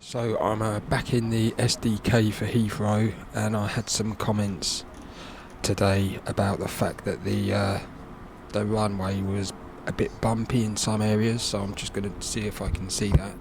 So I'm back in the SDK for Heathrow, and I had some comments today about the fact that the runway was a bit bumpy in some areas. So I'm just going to see if I can see that.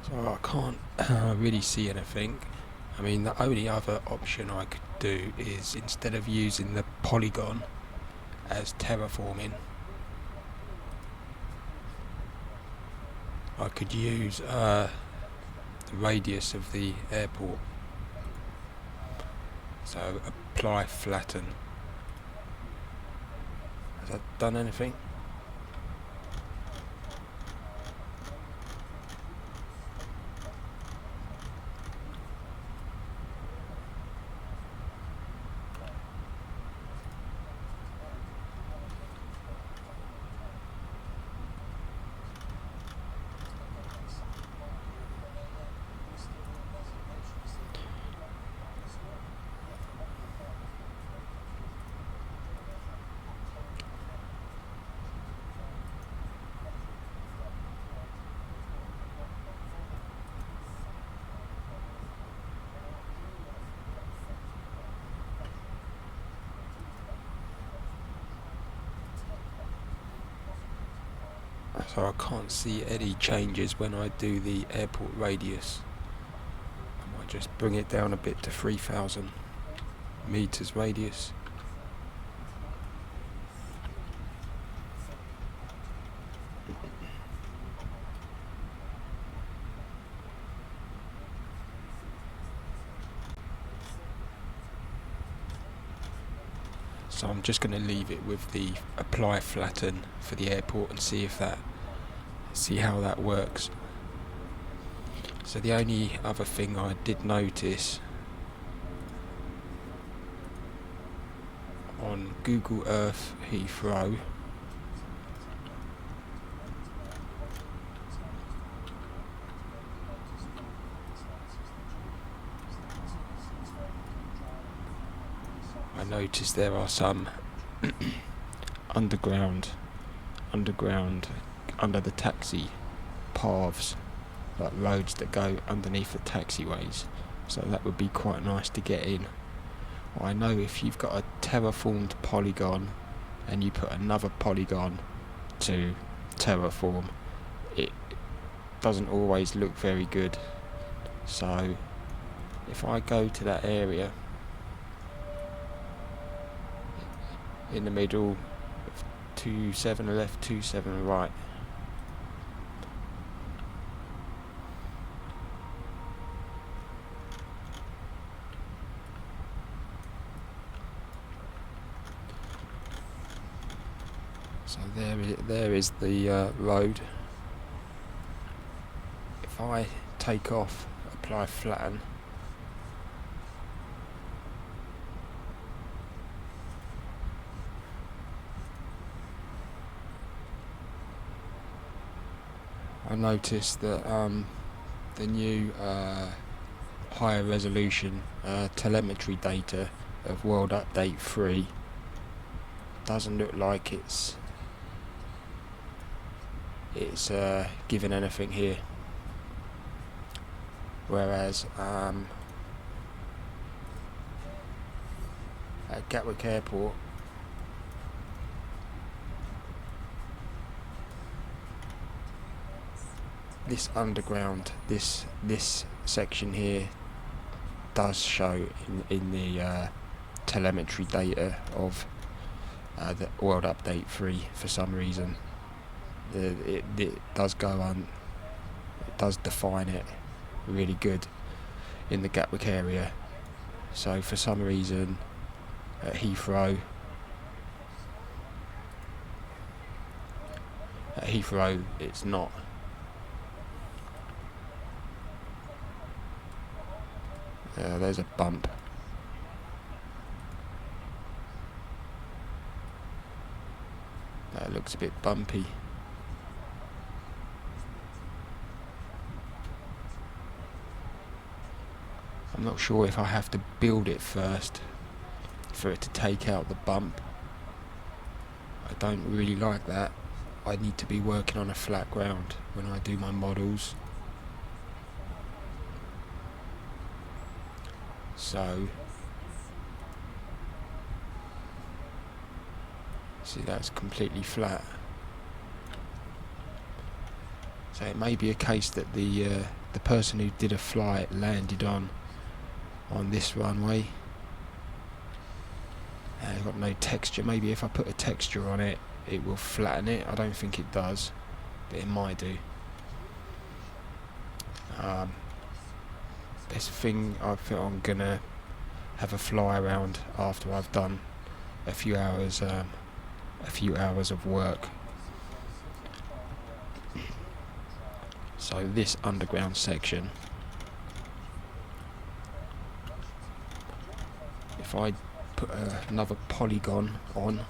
So I can't really see anything. I mean, the only other option I could do is, instead of using the polygon as terraforming, I could use the radius of the airport. So apply flatten. Has that done anything? So I can't see any changes when I do the airport radius. I might just bring it down a bit to 3,000 meters radius. So I'm just going to leave it with the apply flatten for the airport and see how that works. So the only other thing I did notice on Google Earth Heathrow, I noticed there are some underground under the taxi paths, like roads that go underneath the taxiways, so that would be quite nice to get in. Well, I know if you've got a terraformed polygon and you put another polygon to terraform, it doesn't always look very good. So if I go to that area in the middle, 27 left, 27 right, so there is the road. If I take off, apply flatten, I noticed that the new higher resolution telemetry data of World Update 3 doesn't look like it's given anything here, whereas at Gatwick Airport this underground, this section here does show in the telemetry data of the World Update 3 for some reason. It does go on, it does define it really good in the Gatwick area. So for some reason at Heathrow it's not. There's a bump. That looks a bit bumpy. I'm not sure if I have to build it first for it to take out the bump. I don't really like that. I need to be working on a flat ground when I do my models. So, see, that's completely flat. So it may be a case that the person who did a flight landed on this runway. It's got no texture. Maybe if I put a texture on it, it will flatten it. I don't think it does, but it might do. This thing, I think I'm gonna have a fly around after I've done a few hours of work. So this underground section, if I put another polygon on,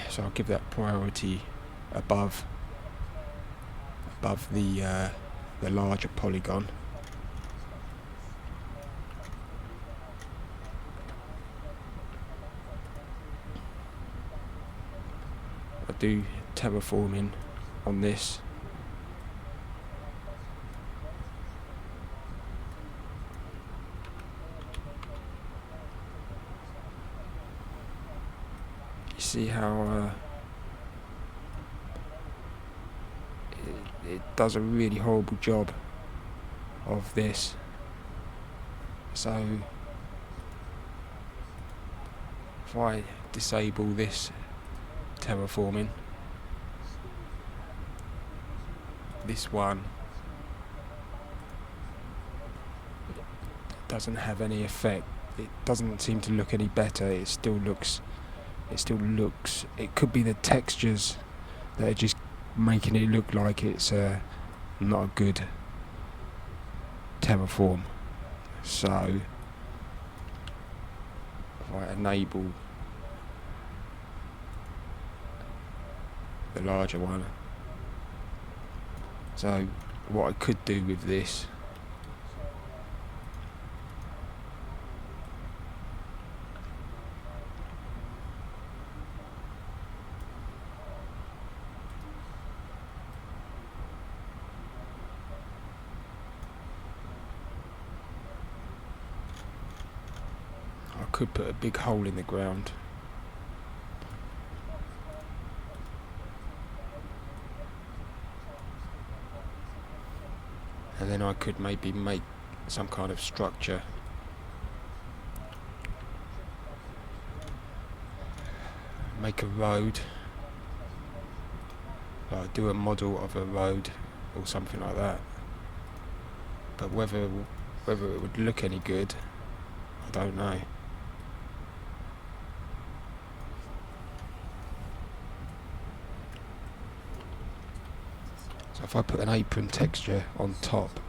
so I'll give that priority above the larger polygon. I do terraforming on this. See how it does a really horrible job of this. So if I disable this terraforming, this one doesn't have any effect. It doesn't seem to look any better. It still looks, it could be the textures that are just making it look like it's not a good terraform. So if I enable the larger one, so what I could do with this, could put a big hole in the ground. And then I could maybe make some kind of structure. Make a road. Like do a model of a road or something like that. But whether it would look any good, I don't know. So if I put an apron texture on top,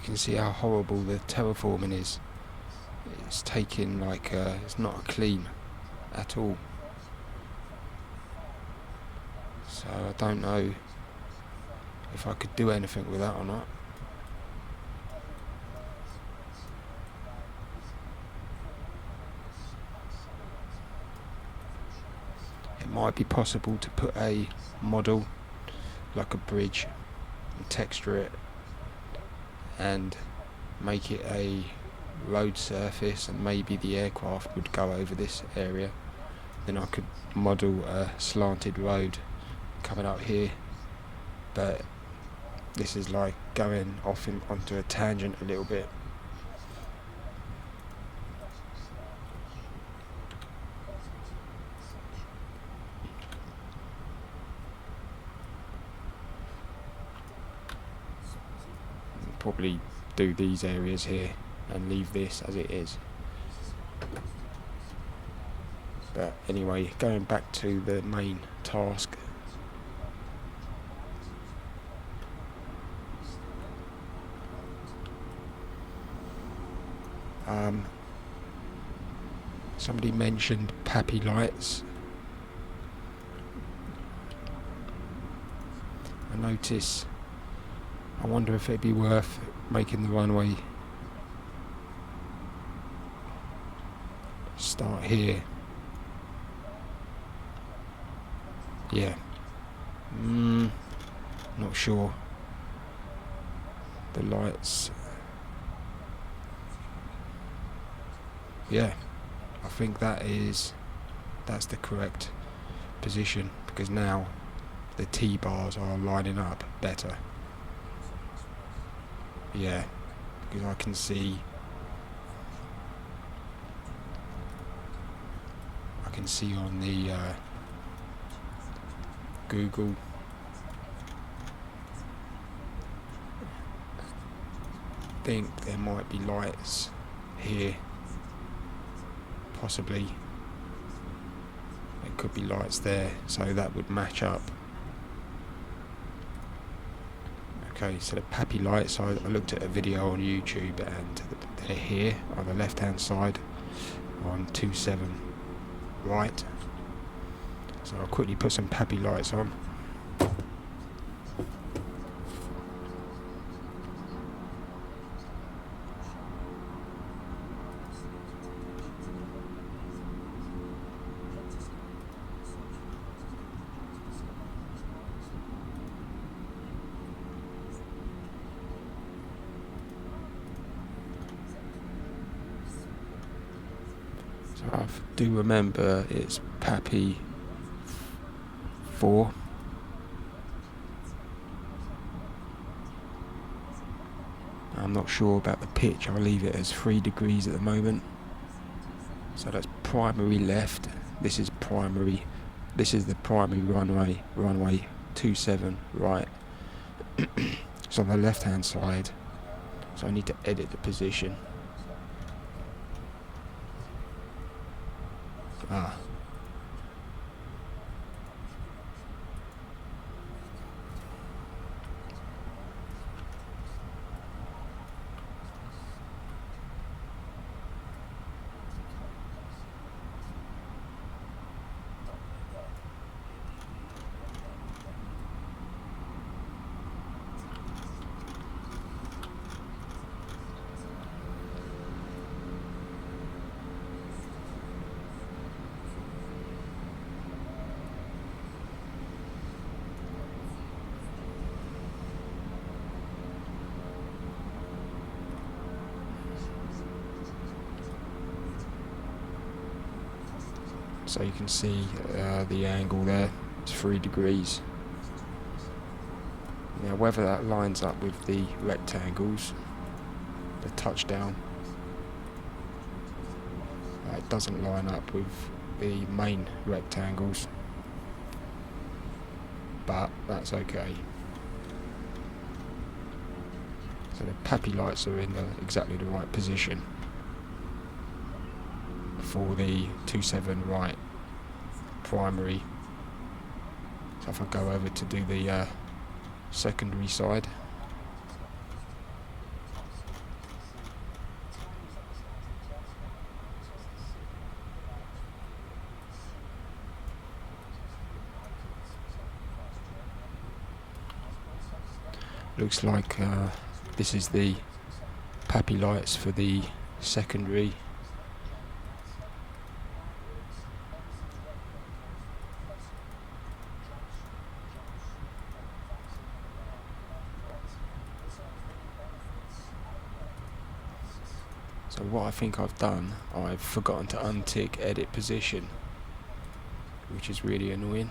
can see how horrible the terraforming is. It's taking like it's not clean at all. So I don't know if I could do anything with that or not. It might be possible to put a model like a bridge and texture it and make it a road surface, and maybe the aircraft would go over this area. Then I could model a slanted road coming up here, but this is like going off onto a tangent a little bit. Probably do these areas here and leave this as it is. But anyway, going back to the main task. Somebody mentioned Papi Lights. I notice, I wonder if it'd be worth making the runway start here. Yeah. Not sure. The lights. Yeah. I think that's the correct position, because now the T-bars are lining up better. Yeah, because I can see on the Google think there might be lights here, possibly there could be lights there, so that would match up. Okay, so the Papi Lights, I looked at a video on YouTube, and they're here on the left hand side on 27 right. So I'll quickly put some Papi Lights on. I do remember it's Papi 4. I'm not sure about the pitch. I'll leave it as 3 degrees at the moment. So that's primary left. This is primary. This is the primary runway. Runway 27 right. It's on the left hand side. So I need to edit the position. So you can see the angle there, it's 3 degrees. Now whether that lines up with the rectangles, the touchdown, it doesn't line up with the main rectangles, but that's okay. So the Papi Lights are in exactly the right position for the 27 right primary. So if I go over to do the secondary side, Looks like this is the Papi Lights for the secondary. So what I think I've done, I've forgotten to untick edit position, which is really annoying.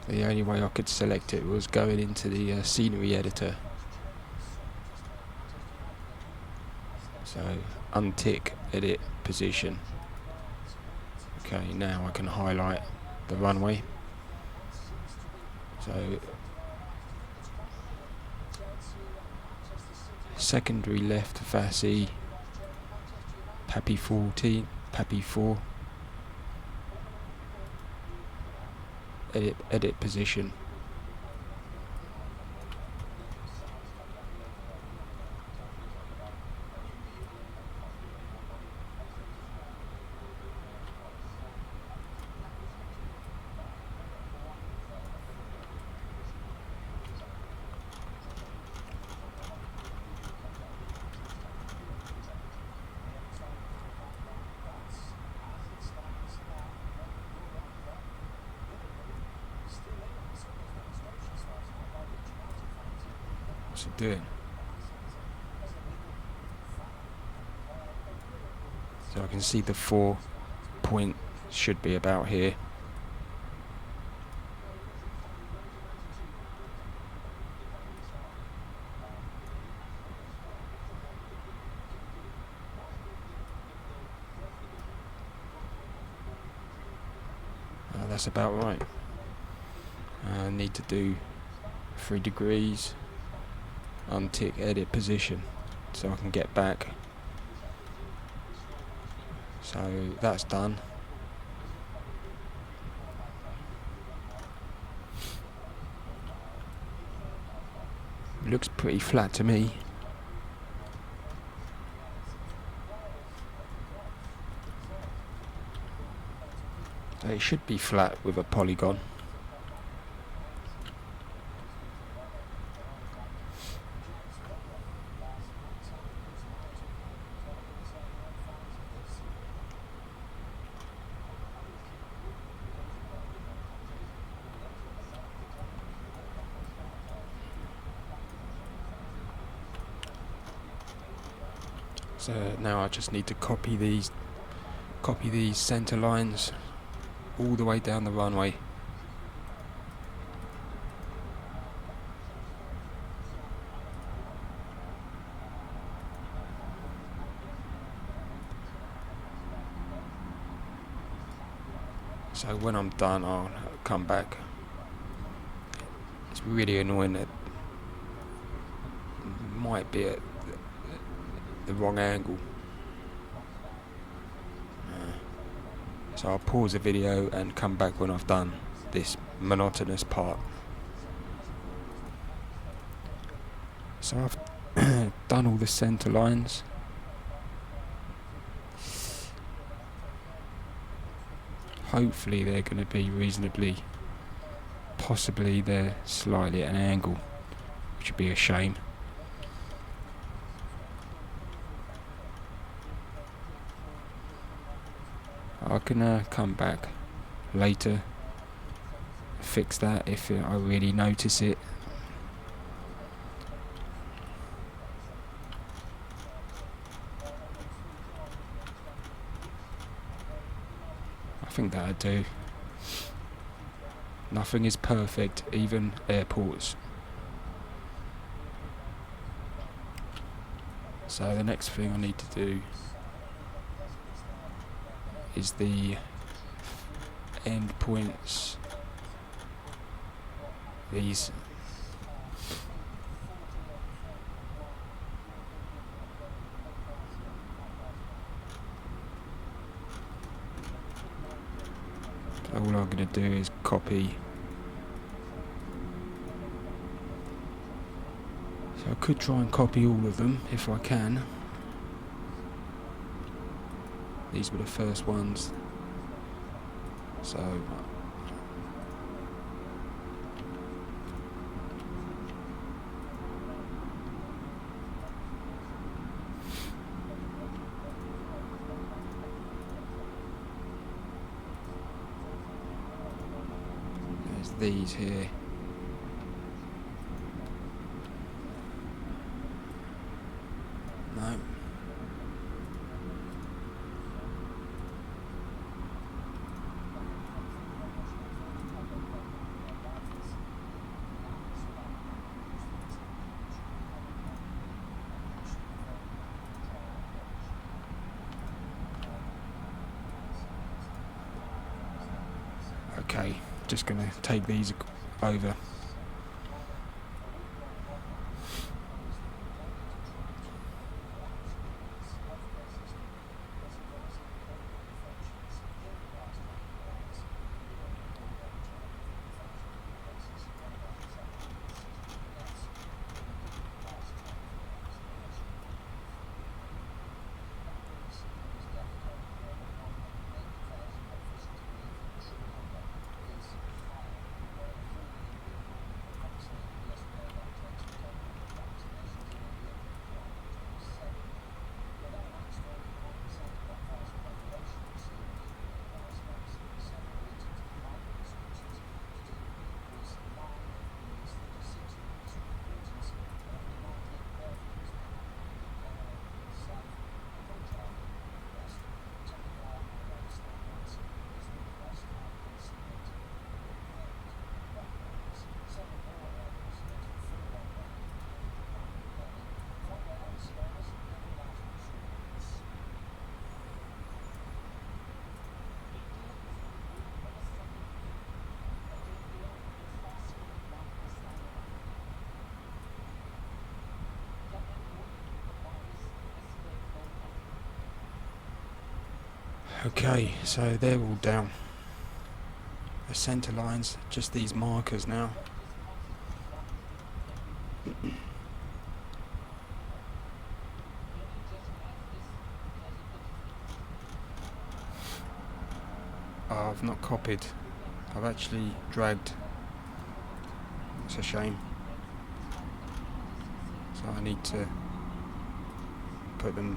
The only way I could select it was going into the scenery editor. So untick edit position. Okay, now I can highlight the runway. So secondary left Vassi, Papi 14, Papi 4. Edit position. What's it doing? So I can see the 4 point should be about here. That's about right. I need to do 3 degrees, untick edit position so I can get back. So that's done. Looks pretty flat to me. So it should be flat with a polygon. So now I just need to copy these center lines all the way down the runway. So when I'm done, I'll come back. It's really annoying that it might be at the wrong angle. So I'll pause the video and come back when I've done this monotonous part. So I've done all the center lines. Hopefully they're going to be reasonably, possibly they're slightly at an angle, which would be a shame. I can come back later, fix that if I really notice it. I think that'd do. Nothing is perfect, even airports. So the next thing I need to do is the end points. These. So all I'm going to do is copy. So I could try and copy all of them if I can. These were the first ones. So there's these here. No. Okay, just going to take these over. Okay, so they're all down. The centre lines, just these markers now. Oh, I've not copied. I've actually dragged. It's a shame. So I need to put them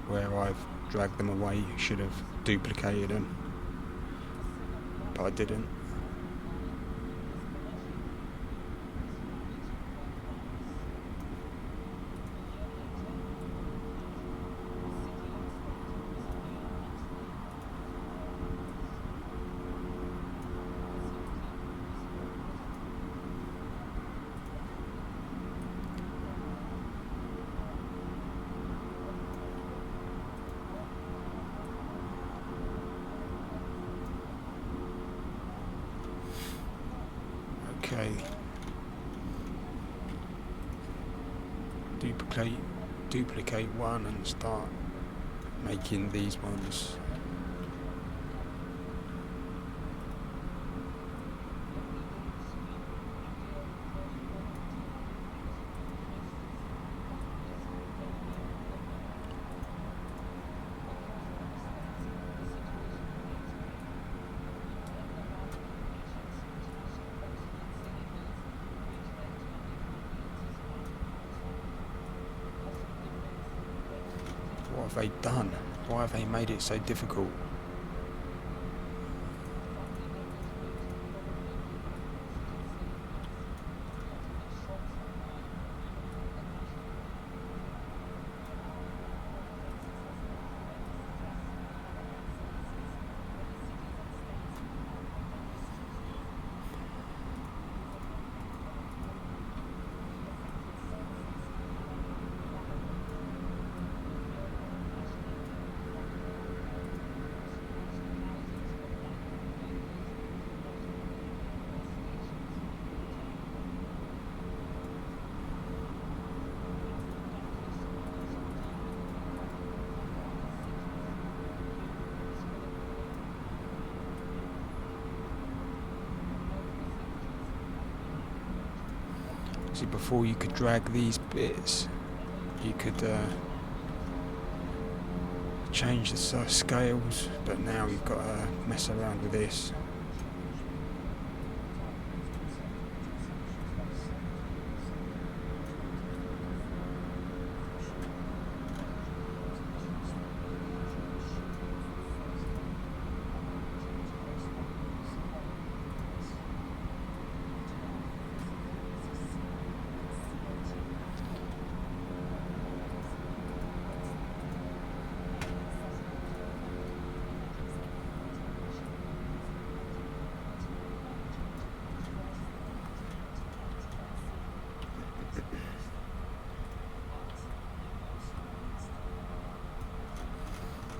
where I've dragged them away. Should have duplicated them, but I didn't. Okay. Duplicate one and start making these ones. What have they done? Why have they made it so difficult? See, before you could drag these bits, you could change the scales, but now you've got to mess around with this.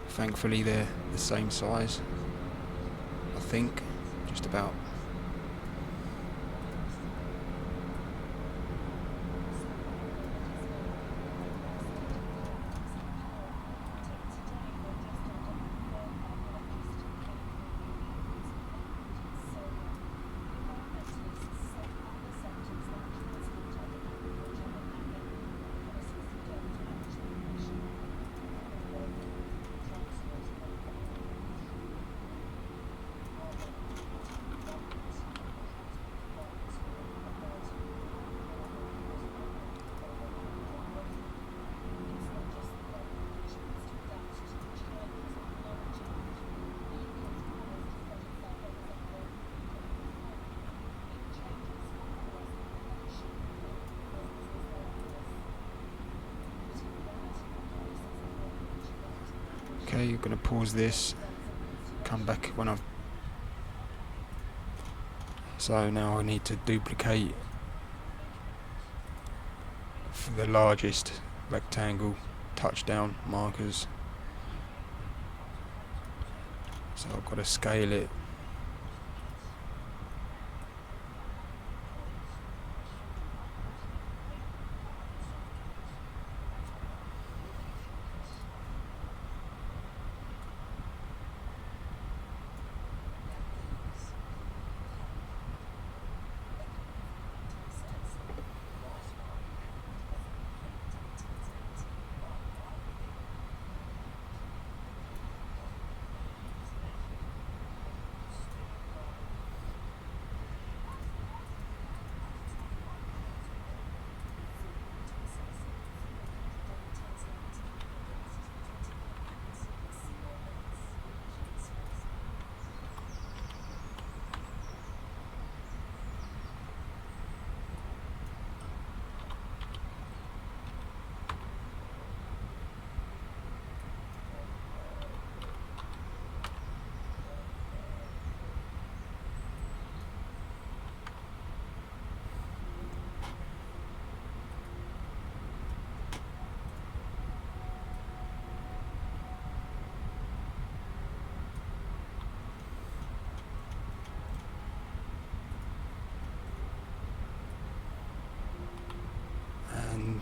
Thankfully they're the same size, I think, just about. Okay, you're going to pause this, come back when I've... So now I need to duplicate for the largest rectangle touchdown markers. So I've got to scale it.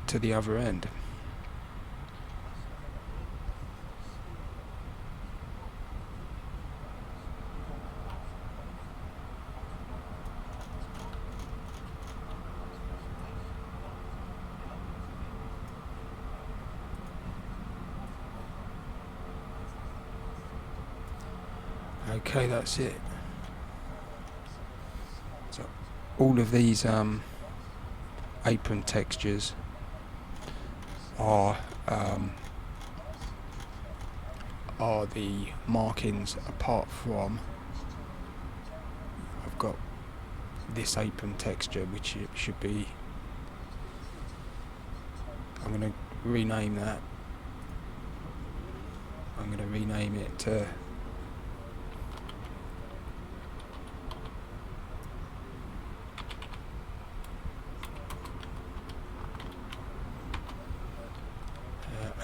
To the other end. Okay, that's it. So all of these apron textures are the markings apart from I've got this apron texture, which it should be. I'm going to rename that. I'm going to rename it to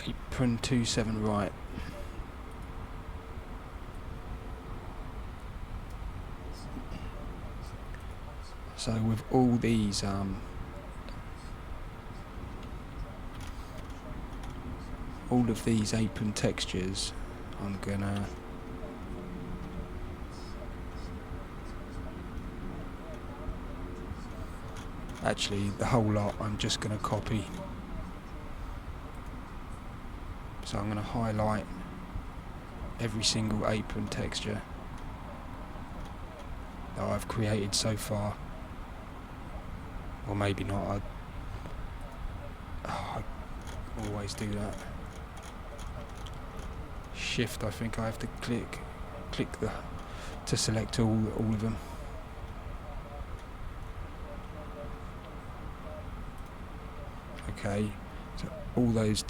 Apron 27 right. So with all these all of these apron textures, I'm gonna actually the whole lot I'm just gonna copy. So I'm gonna highlight every single apron texture that I've created so far. Or maybe not, I always do that. Shift, I think I have to click to select all of them. Okay, so all those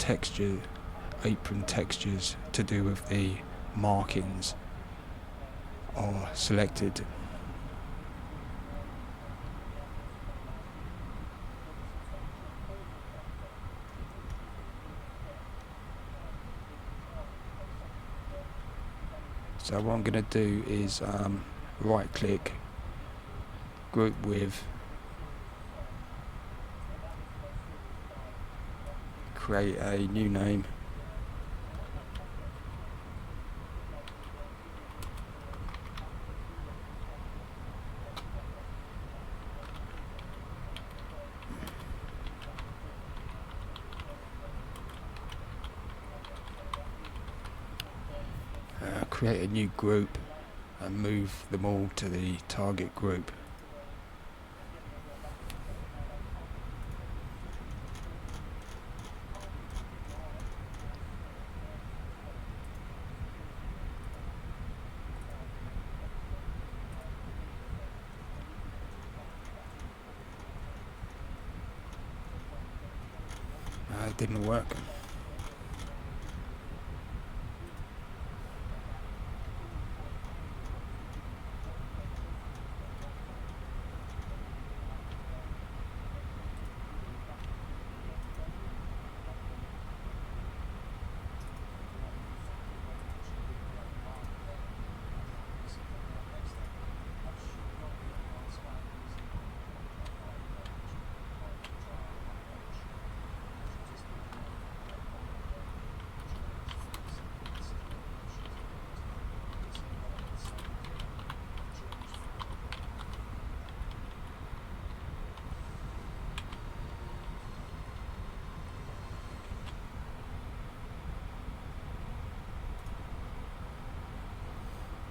apron textures to do with the markings are selected. So what I'm going to do is right click, group with, create a new name, create a new group and move them all to the target group. It didn't work.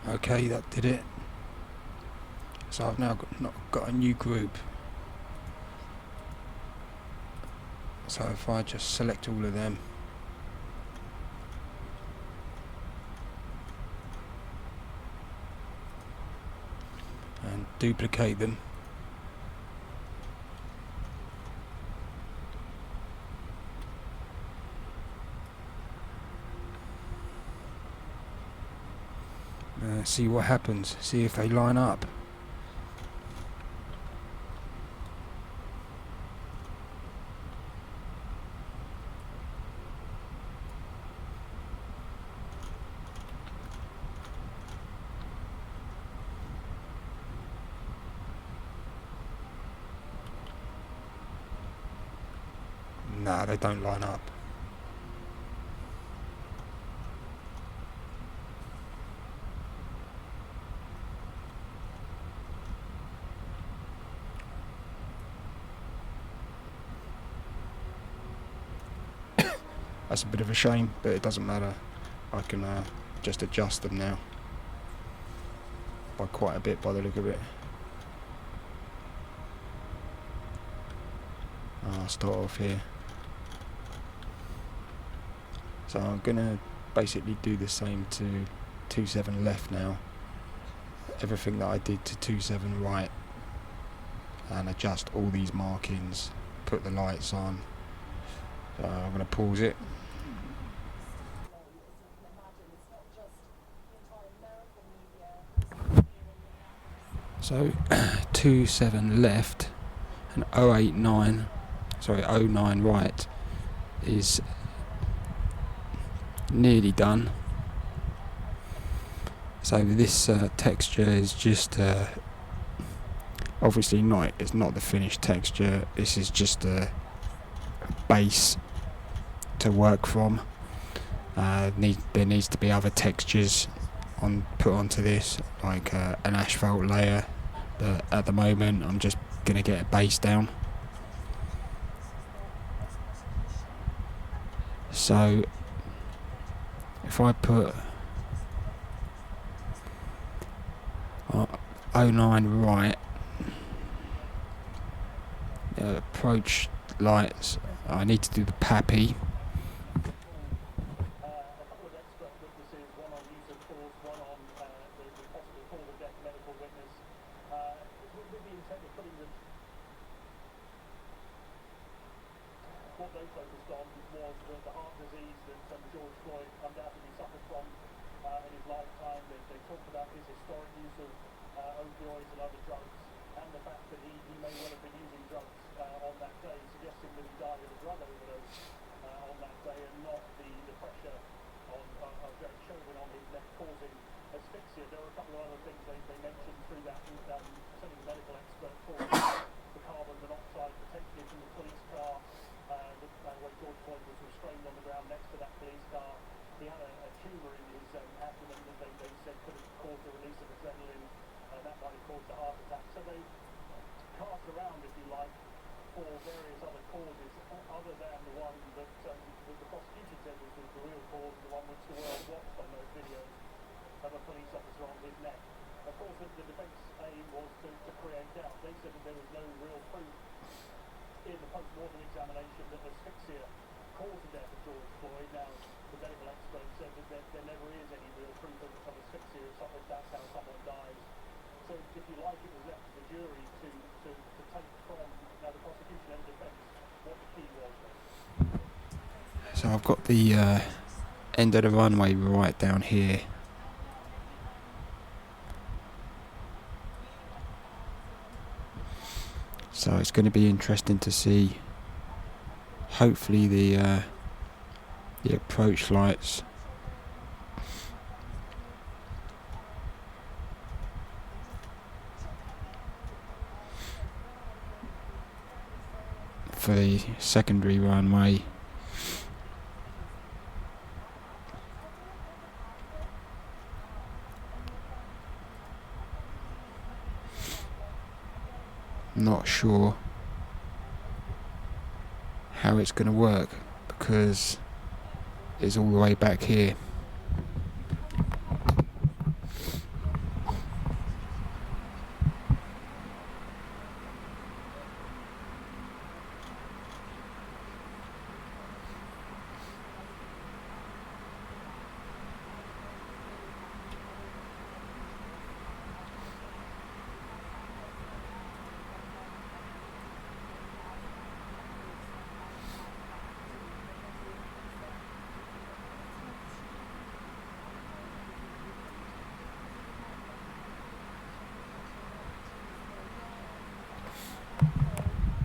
Okay, that did it. So I've now got a new group. So if I just select all of them, and duplicate them, see what happens, see if they line up. Nah, they don't line up. That's a bit of a shame, but it doesn't matter. I can just adjust them now by quite a bit by the look of it. I'll start off here. So I'm gonna basically do the same to 2.7 left now. Everything that I did to 2.7 right, and adjust all these markings, put the lights on. So I'm gonna pause it. So 2.7 left and 0.9 right is nearly done. So this texture is just obviously it's not the finished texture. This is just a base to work from. There needs to be other textures put onto this, like an asphalt layer, but at the moment I'm just gonna get a base down. So if I put 09 right. Approach lights. I need to do the Papi. What they focused on was the heart disease that George Floyd undoubtedly suffered from in his lifetime. They talked about his historic use of opioids and other drugs, and the fact that he may well have been using drugs on that day, suggesting that he died of a drug overdose on that day, and not the pressure of Derek Chauvin on his neck causing asphyxia. There were a couple of other things they mentioned through that, certainly the medical expert talked about the carbon monoxide protected from the police car. When George Floyd was restrained on the ground next to that police car, he had a tumour in his abdomen that they said could have caused a release of adrenaline, and that might have caused a heart attack. So they cast around, if you like, for various other causes other than the one that the prosecution said was the real cause, the one which the world watched on those videos of a police officer on his neck. Of course, the defence aim was to create doubt. They said that there was no real proof in the post-mortem examination that asphyxia caused the death of George Floyd. Now, the medical expert said that there never is any real proof of asphyxia if that's how someone dies. So, if you like, it was left to the jury to take from the prosecution and defence what the key was. So I've got the end of the runway right down here. So it's going to be interesting to see, hopefully, the approach lights for the secondary runway. Not sure how it's going to work because it's all the way back here.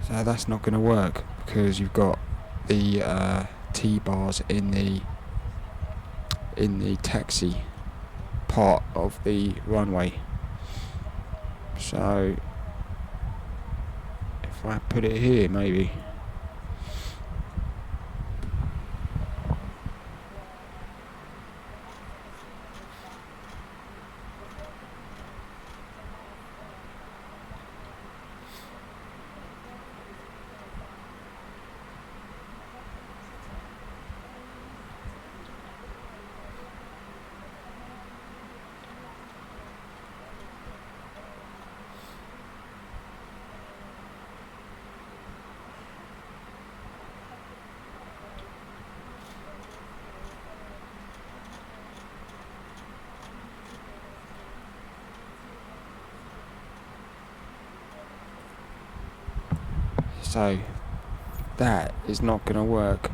So that's not going to work because you've got the T-bars in the taxi part of the runway. So if I put it here, maybe. So that is not going to work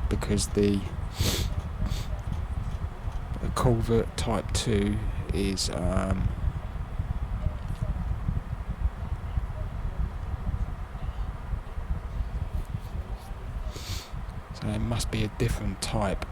because the culvert type 2 is so it must be a different type.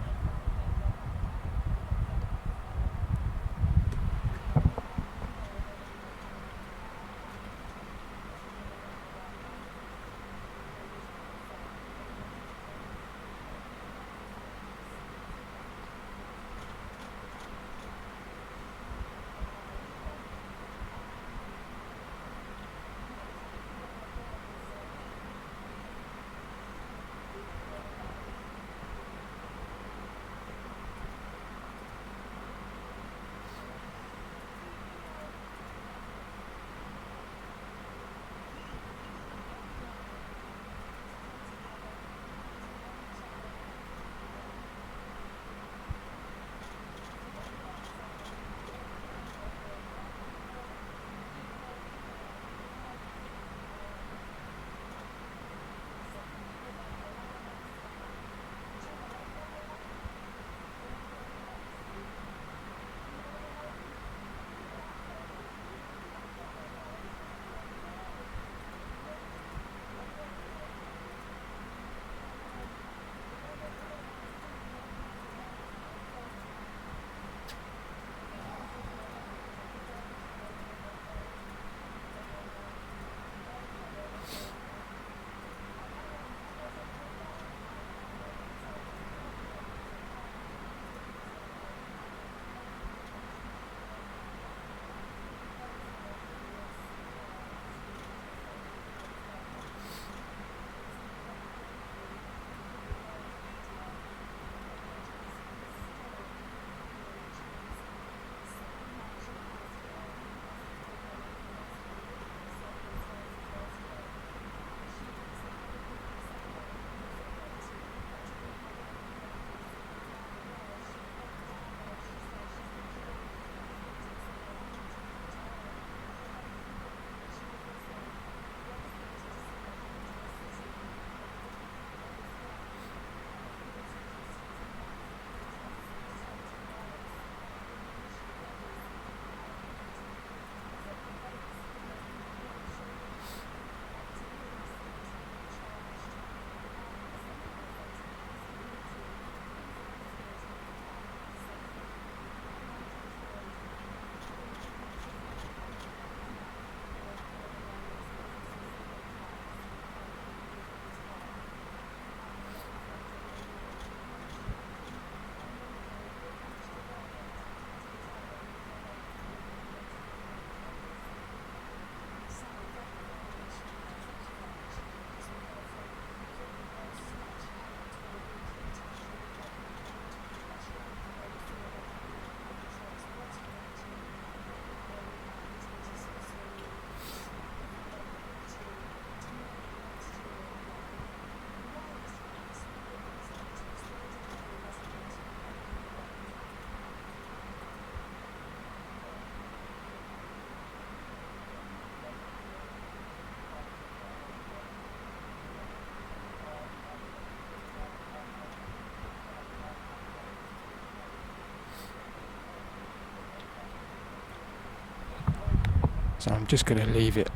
So I'm just going to leave it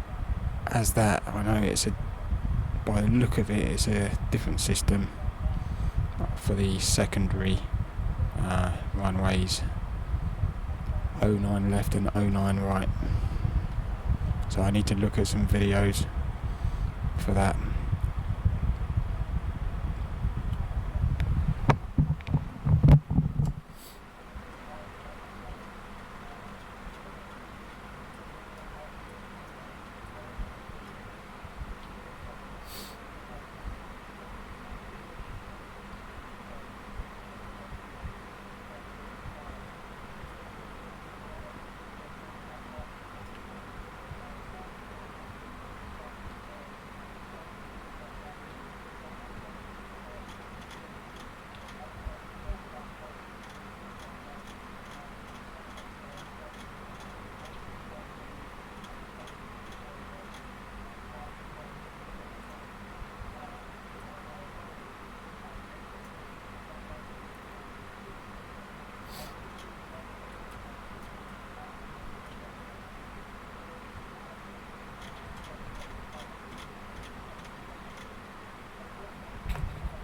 as that. I know by the look of it, it's a different system for the secondary runways, 09 left and 09 right. So I need to look at some videos for that.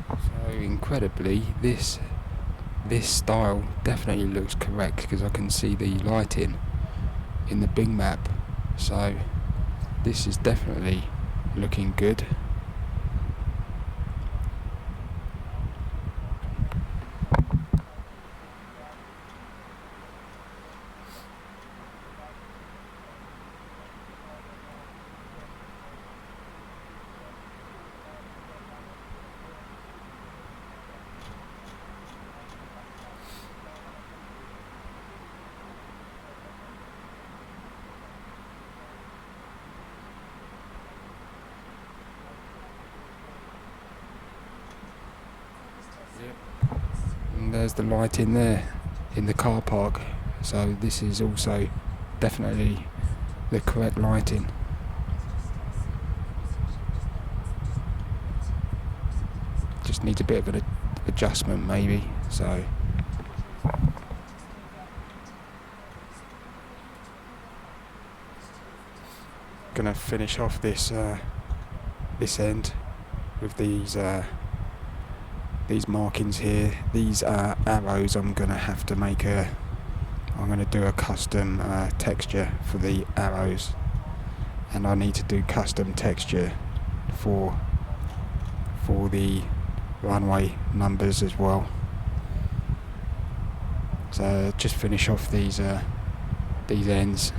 So incredibly, this style definitely looks correct because I can see the lighting in the Bing map. So this is definitely looking good. And there's the light in there in the car park, so this is also definitely the correct lighting. Just needs a bit of an adjustment maybe, so gonna finish off this end with these markings here. These are arrows. I'm gonna have to make I'm gonna do a custom texture for the arrows, and I need to do custom texture for the runway numbers as well. So just finish off these ends.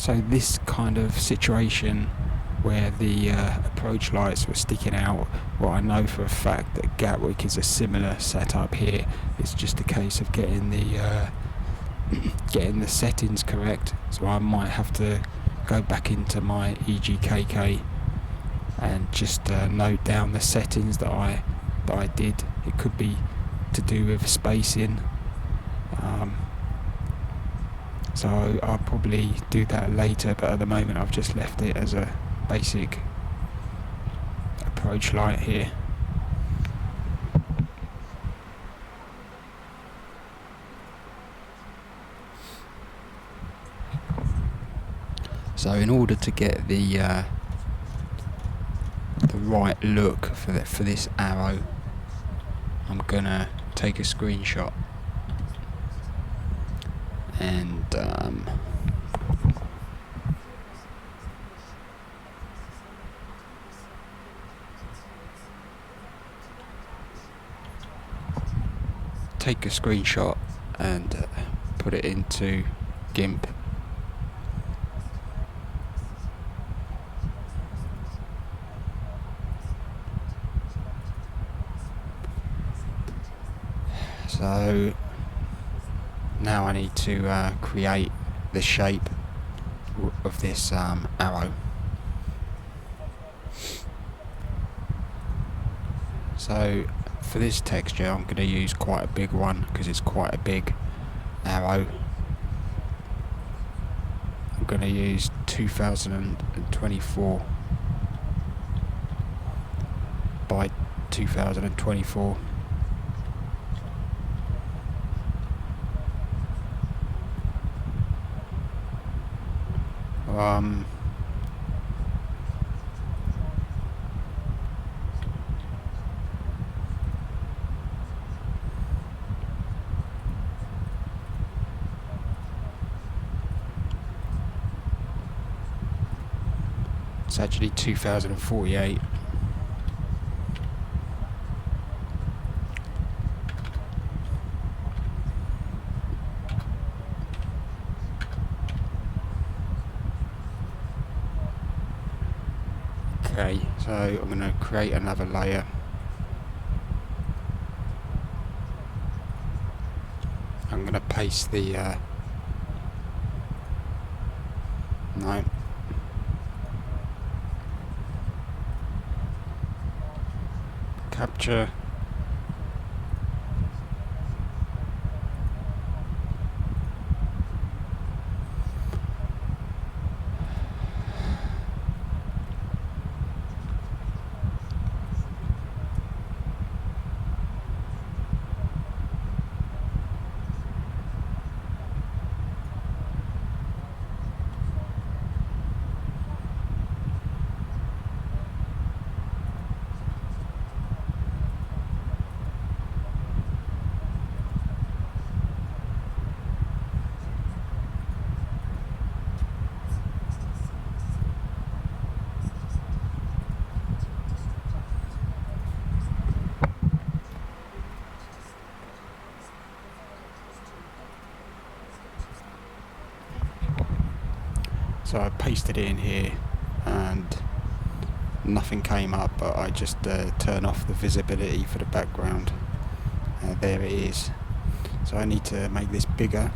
So this kind of situation where the approach lights were sticking out, well, I know for a fact that Gatwick is a similar setup here. It's just a case of getting the getting the settings correct. So I might have to go back into my EGKK and just note down the settings that I did. It could be to do with spacing. So I'll probably do that later, but at the moment I've just left it as a basic approach light here. So in order to get the right look for this arrow, I'm gonna take a screenshot and take a screenshot and put it into GIMP. So now I need to create the shape of this arrow. So for this texture I'm going to use quite a big one because it's quite a big arrow. I'm going to use 2024 by 2024. It's actually 2048. Okay, so I'm going to create another layer. I'm going to paste the no. Capture. So I pasted it in here and nothing came up, but I just turn off the visibility for the background. There it is. So I need to make this bigger.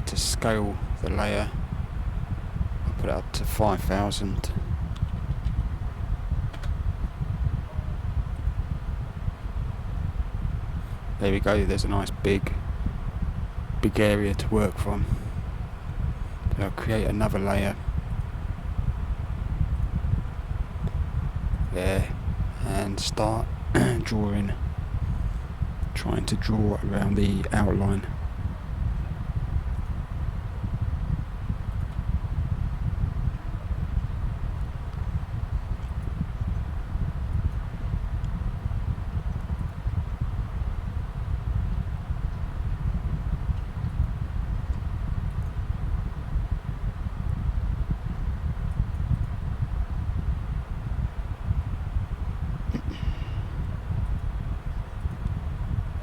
need to scale the layer. I'll put it up to 5,000. There we go, there's a nice big area to work from. So I'll create another layer there and start trying to draw around the outline.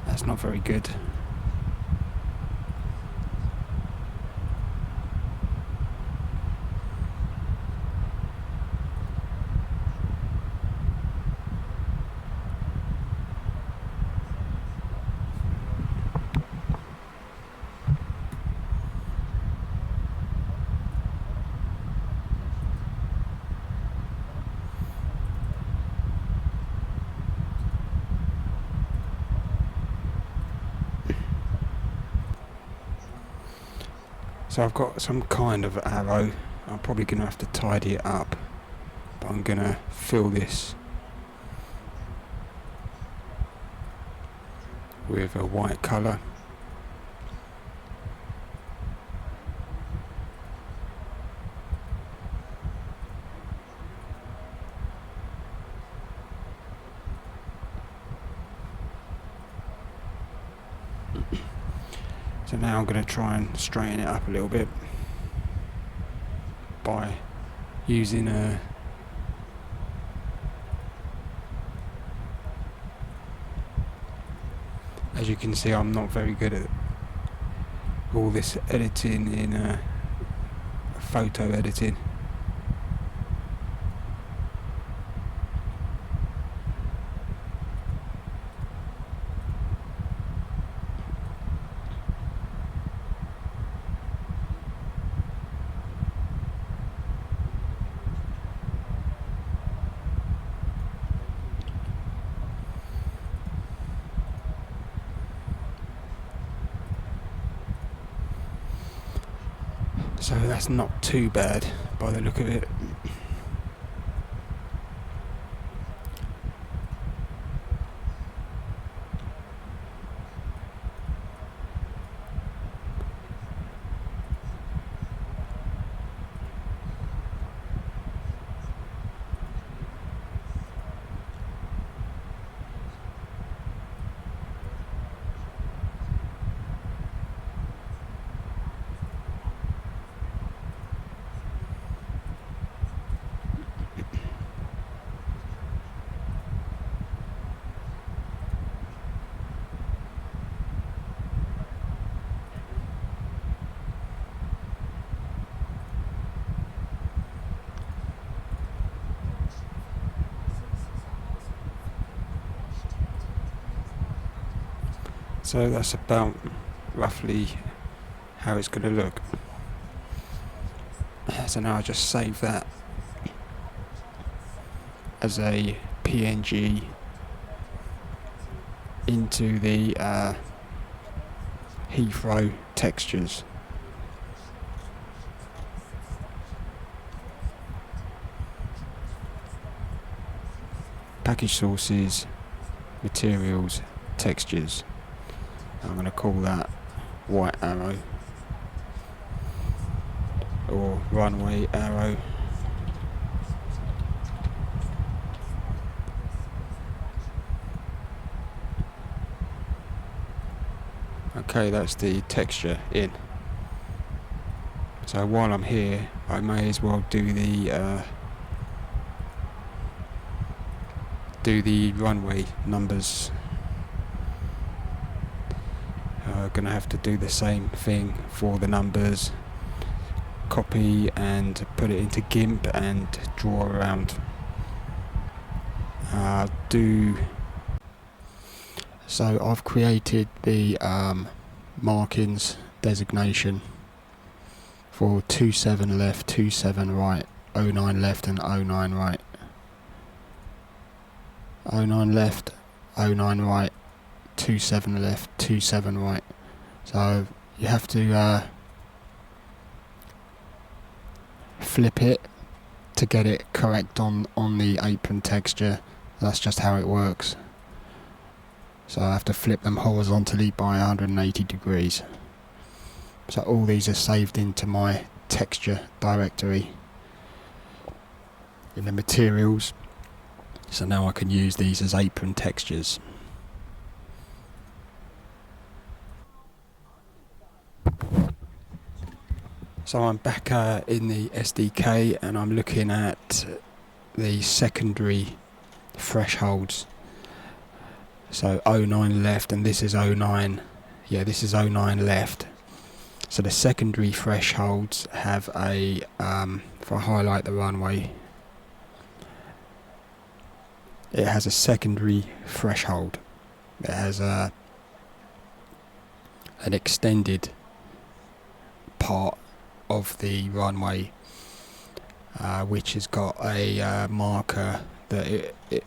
That's not very good. So I've got some kind of arrow. I'm probably going to have to tidy it up, but I'm going to fill this with a white colour. So now I'm going to try and straighten it up a little bit by using a as you can see, I'm not very good at all this editing in photo editing. So that's not too bad by the look of it. So that's about roughly how it's going to look. So now I just save that as a PNG into the Heathrow textures. Package sources, materials, textures. I'm going to call that white arrow or runway arrow. Okay, that's the texture in. So while I'm here, I may as well do the runway numbers. Going to have to do the same thing for the numbers, copy and put it into GIMP and draw around. So I've created the markings designation for 27 left, 27 right, 09 left and 09 right. 09 left, 09 right, 27 left, 27 right. So you have to flip it to get it correct on the apron texture. That's just how it works. So I have to flip them horizontally by 180 degrees. So all these are saved into my texture directory in the materials. So now I can use these as apron textures. So I'm back in the SDK and I'm looking at the secondary thresholds. So 09 left, and this is 09. Yeah, this is 09 left. So the secondary thresholds have a, if I highlight the runway, it has a secondary threshold. It has an extended part of the runway, which has got a marker that it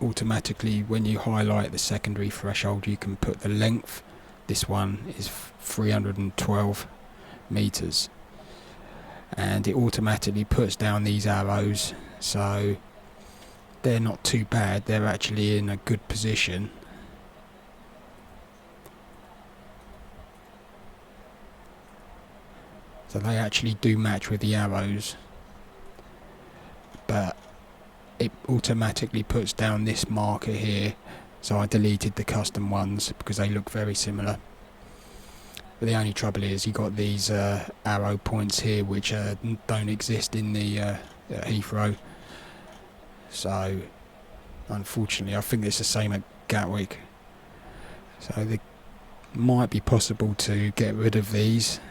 automatically, when you highlight the secondary threshold, you can put the length. This one is 312 meters, and it automatically puts down these arrows, so they're not too bad. They're actually in a good position. So they actually do match with the arrows, but it automatically puts down this marker here. So I deleted the custom ones because they look very similar. But the only trouble is you got these arrow points here which don't exist in the Heathrow. So unfortunately I think it's the same at Gatwick. So it might be possible to get rid of these.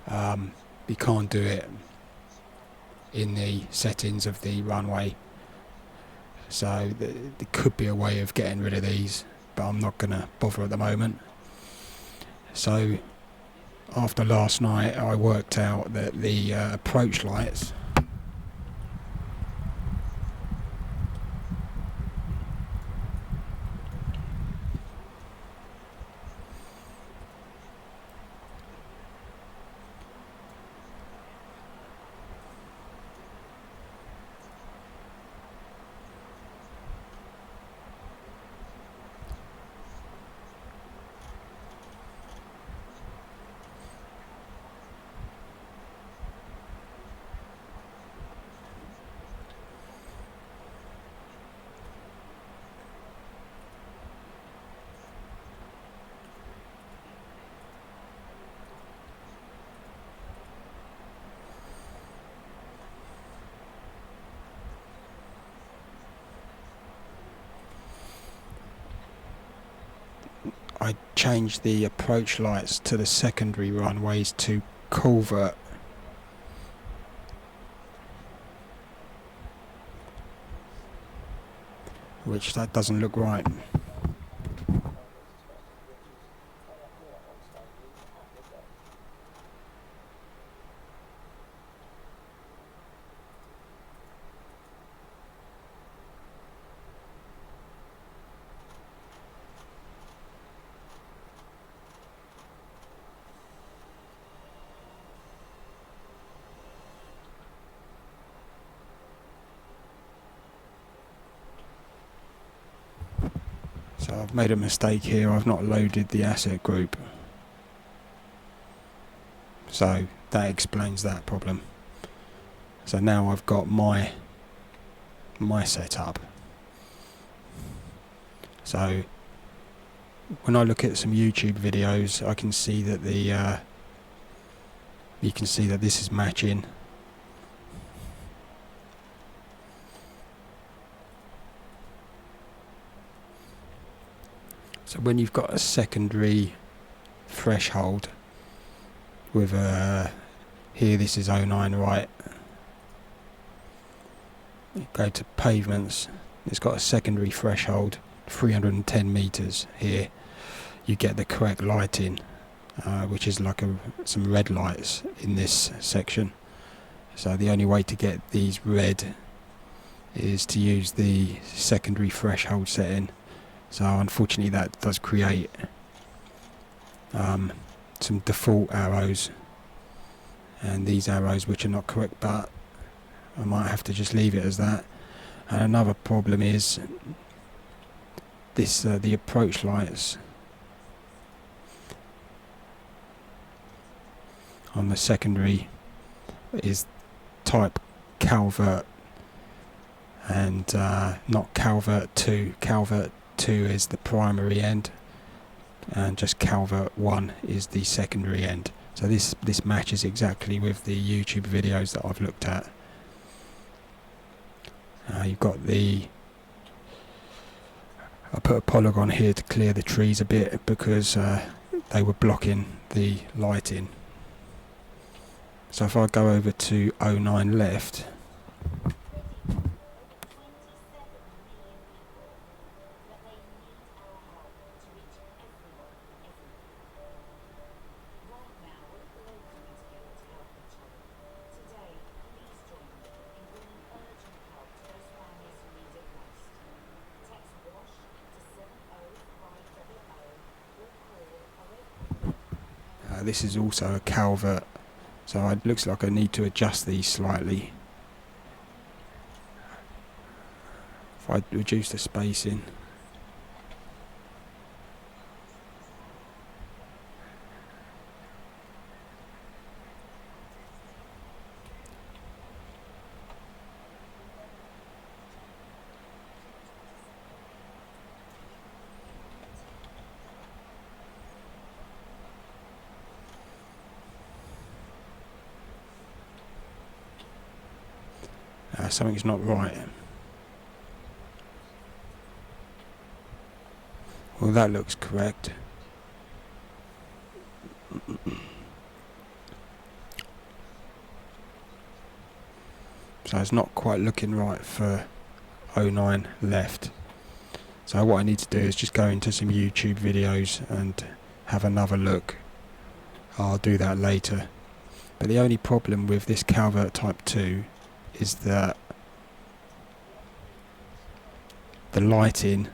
You can't do it in the settings of the runway, so there could be a way of getting rid of these, but I'm not going to bother at the moment. So after last night I worked out that the approach lights I changed the approach lights to the secondary runways to culvert, which that doesn't look right. So I've made a mistake here, I've not loaded the asset group. So that explains that problem. So now I've got my setup. So when I look at some YouTube videos, I can see that you can see that this is matching. So when you've got a secondary threshold with here this is 09 right, you go to pavements, it's got a secondary threshold 310 meters here, you get the correct lighting which is like some red lights in this section. So the only way to get these red is to use the secondary threshold setting. So unfortunately that does create some default arrows, and these arrows which are not correct, but I might have to just leave it as that. And another problem is this the approach lights on the secondary is type Calvert and not Calvert 2. Calvert 2 is the primary end and just Calvert 1 is the secondary end. So this matches exactly with the YouTube videos that I've looked at. You've got I put a polygon here to clear the trees a bit because they were blocking the lighting. So if I go over to 09 left, this is also a Calvert, so it looks like I need to adjust these slightly. If I reduce the spacing, something's not right. Well, that looks correct. So it's not quite looking right for 09 left. So what I need to do is just go into some YouTube videos and have another look. I'll do that later. But the only problem with this Calvert Type 2 is that the lighting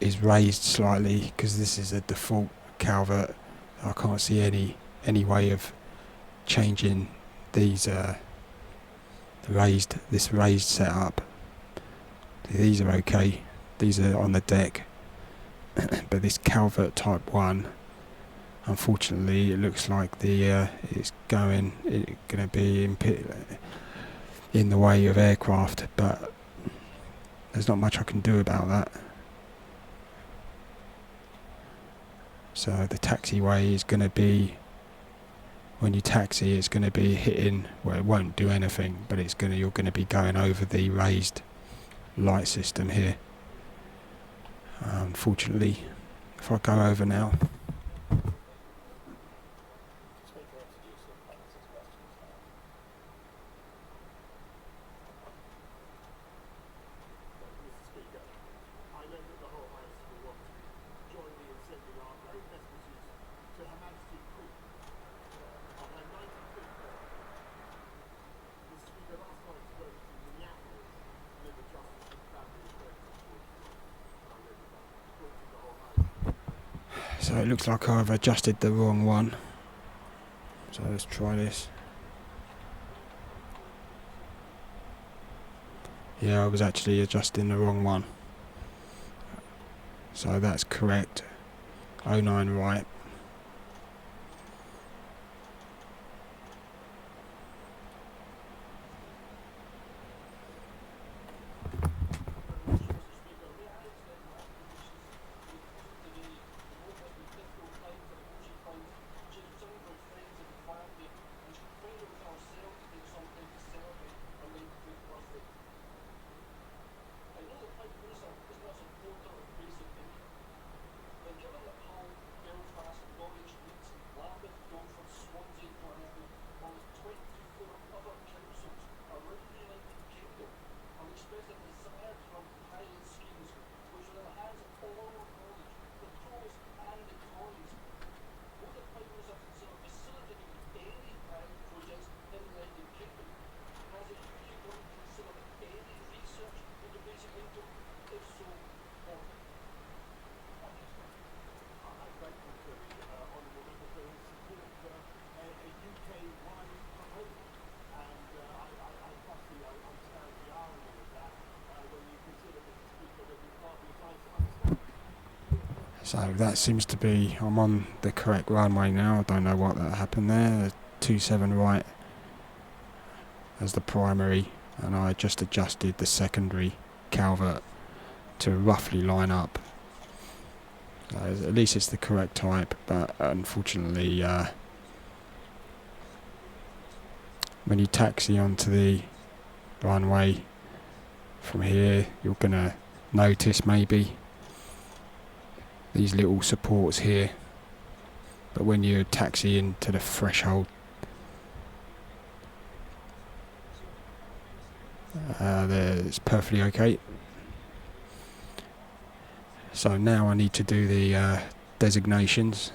is raised slightly because this is a default Calvert. I can't see any way of changing these this raised setup. These are okay. These are on the deck, but this Calvert Type 1, unfortunately, it looks like it's going to be in the way of aircraft, but there's not much I can do about that. So the taxiway is going to be, when you taxi, it's going to be hitting, well, it won't do anything, but you're going to be going over the raised light system here. Unfortunately, if I go over now, so it looks like I've adjusted the wrong one. So let's try this. Yeah, I was actually adjusting the wrong one. So that's correct. 09 right. So that seems to be, I'm on the correct runway now. I don't know what that happened there. 27 right as the primary, and I just adjusted the secondary calvert to roughly line up. At least it's the correct type, but unfortunately when you taxi onto the runway from here, you're gonna notice maybe these little supports here, but when you taxi into the threshold, it's perfectly okay. So now I need to do the designations.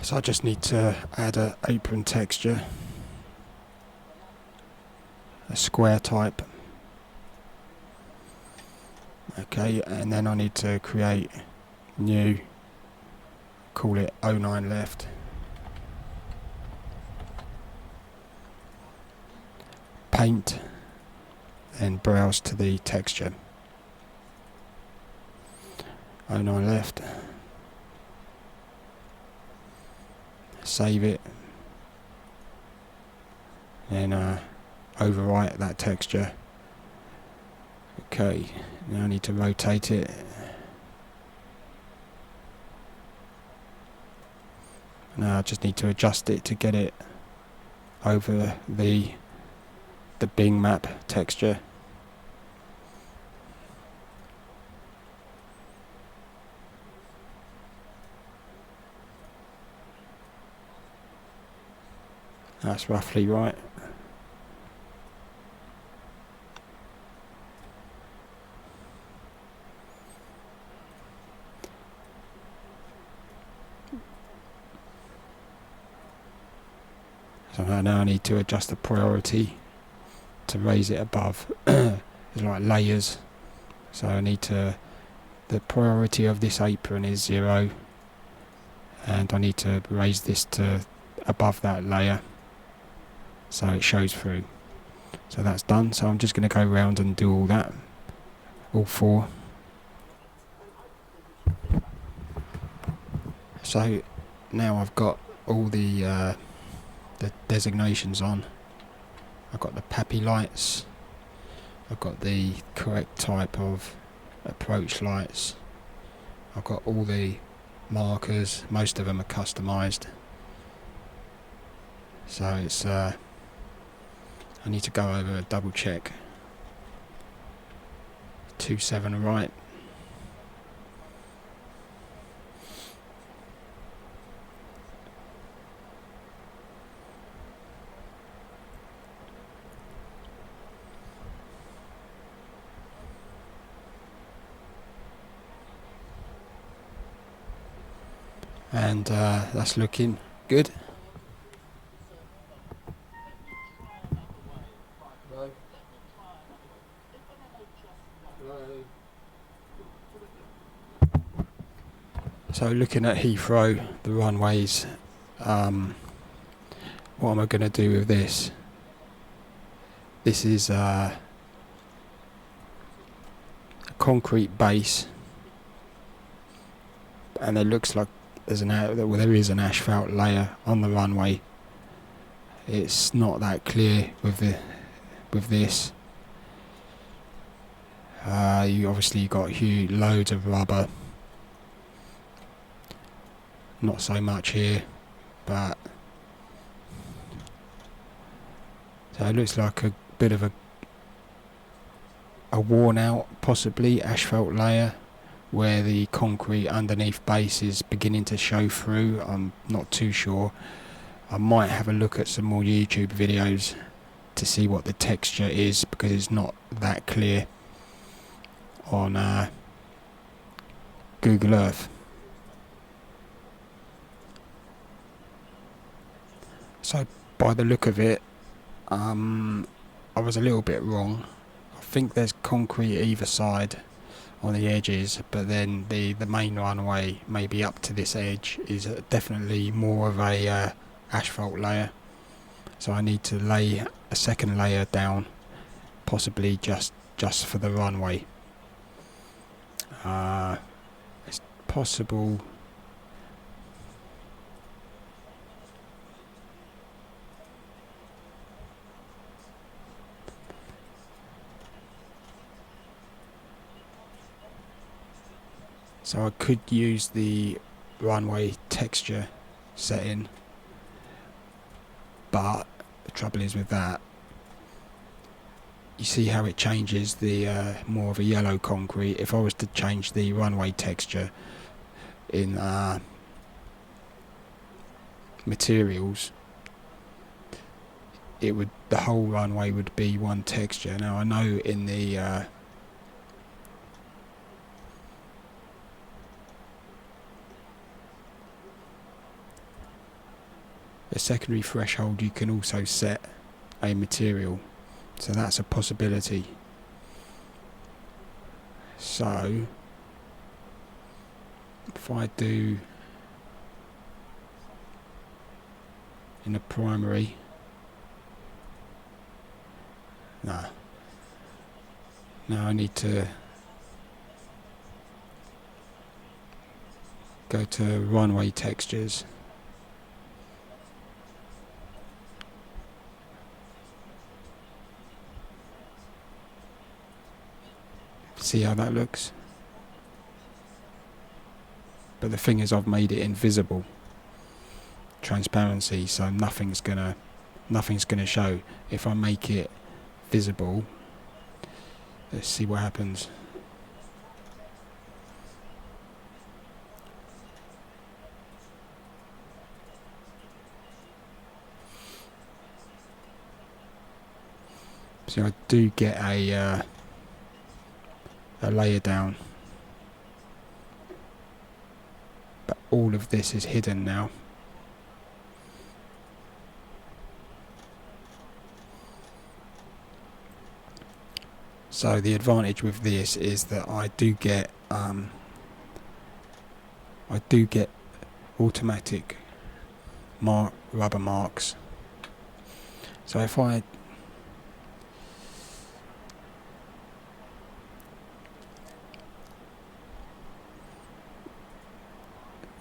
So I just need to add an apron texture, a square type. Okay, and then I need to create new, call it 09 left. Paint, and browse to the texture. 09 left. Save it. And overwrite that texture. Okay, now I need to rotate it. Now I just need to adjust it to get it over the Bing map texture. That's roughly right. So now I need to adjust the priority to raise it above. It's like layers. So I need to, the priority of this apron is 0, and I need to raise this to above that layer so it shows through. So that's done. So I'm just going to go around and do all that, all 4. So now I've got all the designations on. I've got the Papi Lights, I've got the correct type of approach lights, I've got all the markers, most of them are customized. So it's I need to go over and double check. 27 right. And that's looking good. So looking at Heathrow, the runways, what am I going to do with this? This is a concrete base, and it looks like there is an asphalt layer on the runway. It's not that clear with this. You obviously got loads of rubber. Not so much here, but so it looks like a bit of a worn out, possibly asphalt layer, where the concrete underneath base is beginning to show through. I'm not too sure. I might have a look at some more YouTube videos to see what the texture is, because it's not that clear on Google Earth. So by the look of it, I was a little bit wrong. I think there's concrete either side on the edges, but then the main runway, maybe up to this edge, is definitely more of a asphalt layer. So I need to lay a second layer down, possibly just for the runway. It's possible. So I could use the runway texture setting, but the trouble is with that, you see how it changes the more of a yellow concrete. If I was to change the runway texture in materials, the whole runway would be one texture. Now I know in the secondary threshold you can also set a material, so that's a possibility. So if I do in the primary, now I need to go to runway textures. See how that looks? But the thing is, I've made it invisible, transparency, so nothing's gonna show. If I make it visible, let's see what happens. See, I do get a layer down, but all of this is hidden now. So the advantage with this is that I do get automatic rubber marks. So if I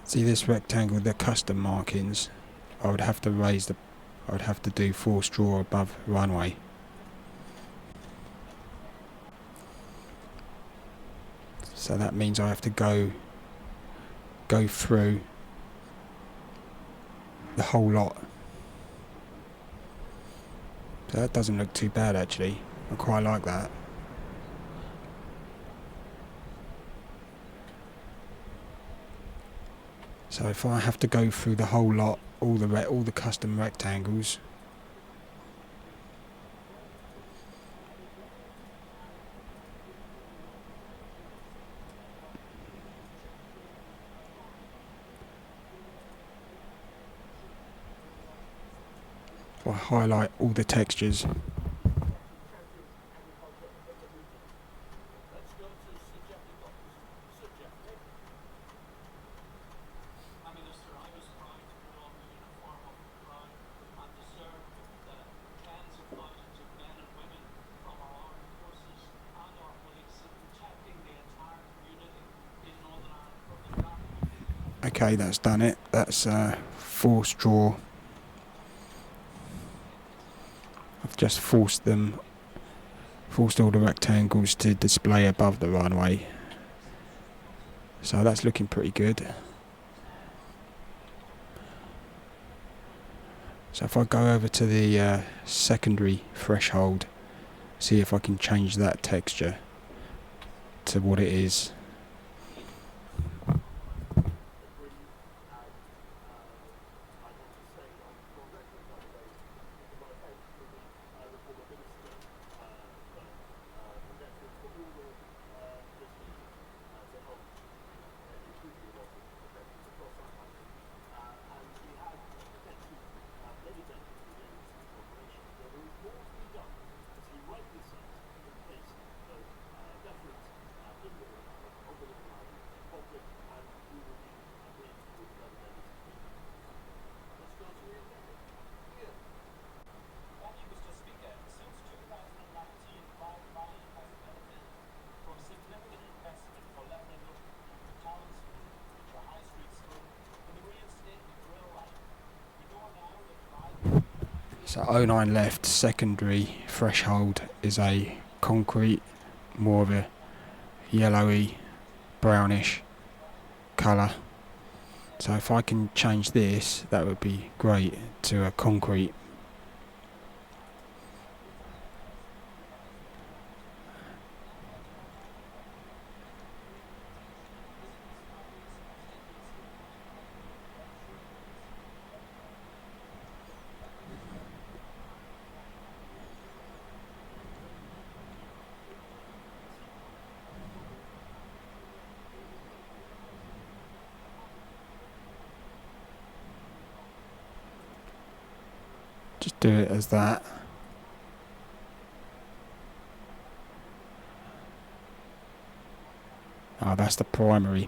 see this rectangle, the custom markings, I would have to do force draw above runway. So that means I have to go through the whole lot. So that doesn't look too bad actually. I quite like that. So if I have to go through the whole lot, all the custom rectangles, I highlight all the textures. Okay, that's done it. That's force draw. I've just forced all the rectangles to display above the runway. So that's looking pretty good. So if I go over to the secondary threshold, see if I can change that texture to what it is. So 09 left, secondary threshold is a concrete, more of a yellowy, brownish colour. So if I can change this, that would be great, to a concrete. Just do it as that. Oh, that's the primary.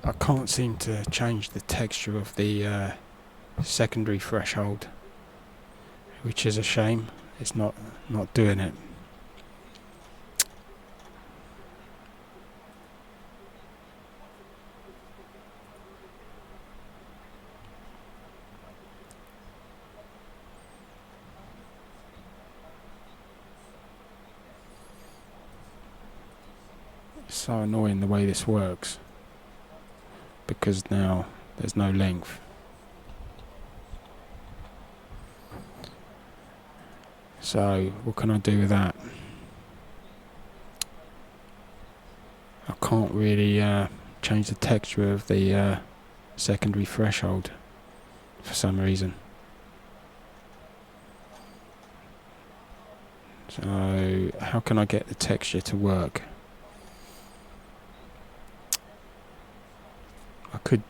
I can't seem to change the texture of the secondary threshold, which is a shame. It's not doing it. It's so annoying the way this works, because now there's no length. So what can I do with that? I can't really change the texture of the secondary threshold for some reason. So how can I get the texture to work? I could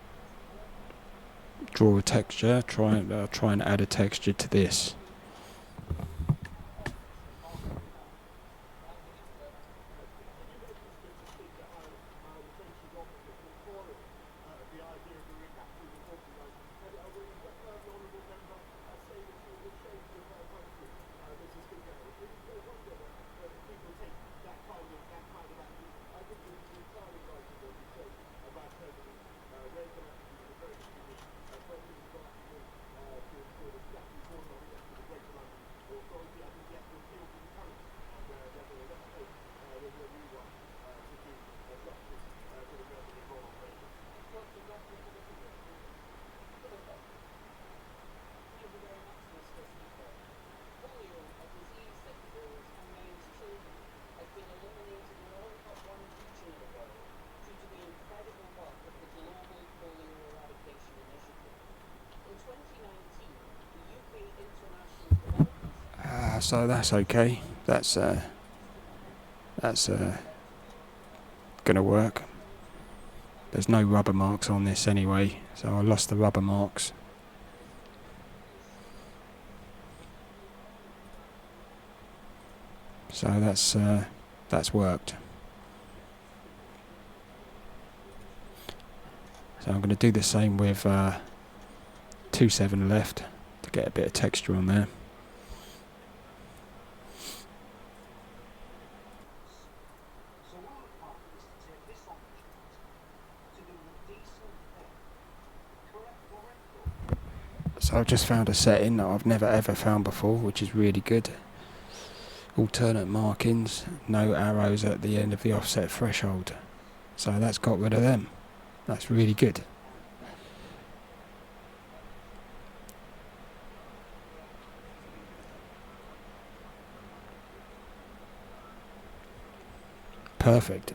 draw a texture, try and add a texture to this. So that's okay. That's gonna work. There's no rubber marks on this anyway, so I lost the rubber marks. So that's worked. So I'm going to do the same with 2/7 left to get a bit of texture on there. So I've just found a setting that I've never ever found before, which is really good. Alternate markings, no arrows at the end of the offset threshold. So that's got rid of them. That's really good. Perfect.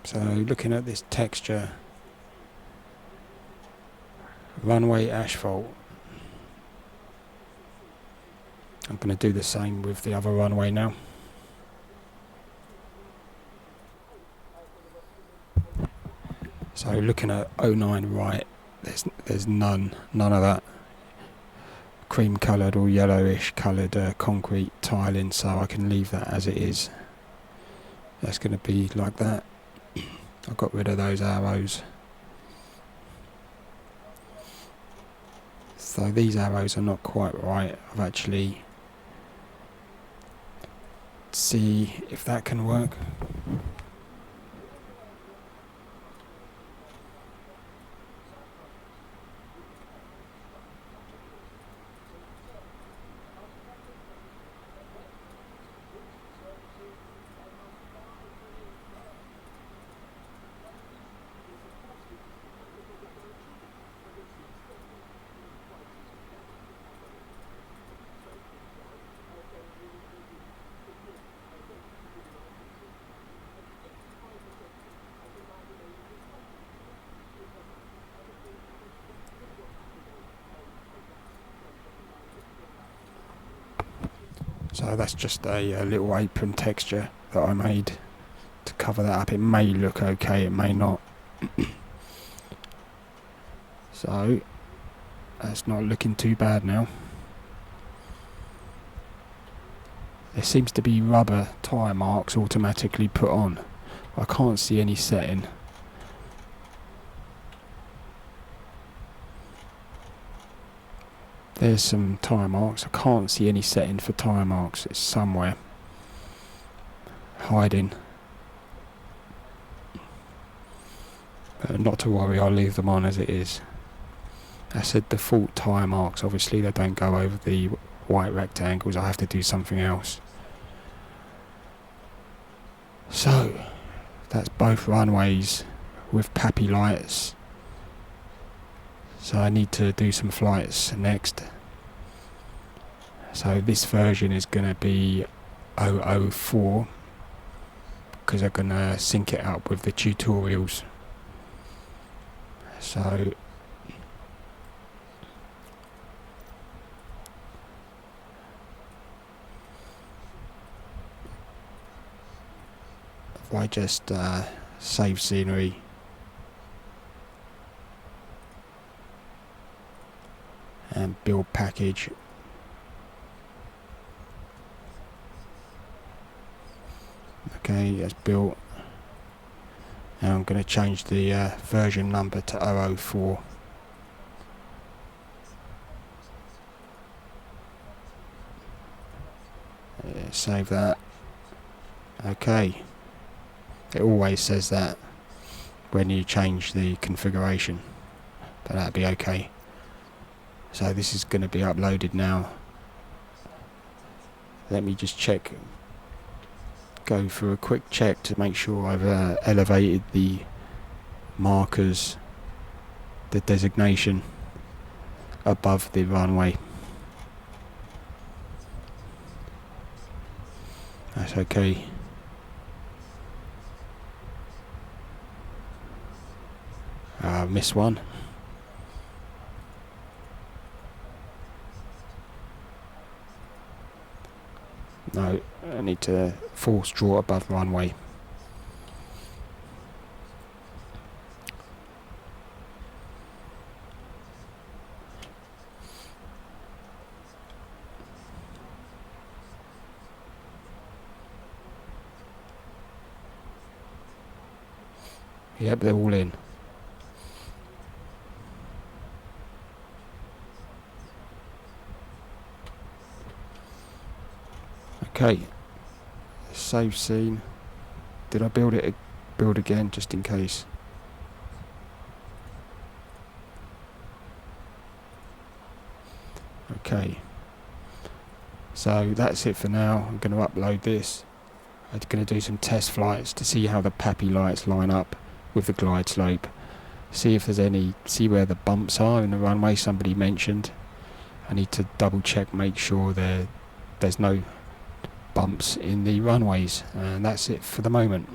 So looking at this texture, runway asphalt. I'm going to do the same with the other runway now. So looking at 09 right, there's none of that cream coloured or yellowish coloured concrete tiling, so I can leave that as it is. That's going to be like that. I got rid of those arrows. So these arrows are not quite right. I've actually see if that can work. So that's just a little apron texture that I made to cover that up. It may look okay, it may not. So that's not looking too bad now. There seems to be rubber tyre marks automatically put on. I can't see any setting. There's some tyre marks. I can't see any setting for tyre marks. It's somewhere hiding. But not to worry, I'll leave them on as it is. That's a default tyre marks. Obviously they don't go over the white rectangles. I have to do something else. So that's both runways with Papi Lights. So I need to do some flights next. So this version is going to be 004. because I'm going to sync it up with the tutorials. So if I just save scenery, and build package, okay, that's built. Now I'm going to change the version number to 004. Save that. Okay, it always says that when you change the configuration, but that'll be okay. So this is going to be uploaded now. Let me just check, go for a quick check to make sure I've elevated the markers, the designation above the runway. That's okay. Missed one. No, I need to force draw above runway. Yep, they're all in. Okay, save scene. Did I build it? Build again, just in case. Okay, so that's it for now. I'm going to upload this. I'm going to do some test flights to see how the Papi Lights line up with the glide slope. See if there's any, see where the bumps are in the runway somebody mentioned. I need to double check, make sure there's no bumps in the runways, and that's it for the moment.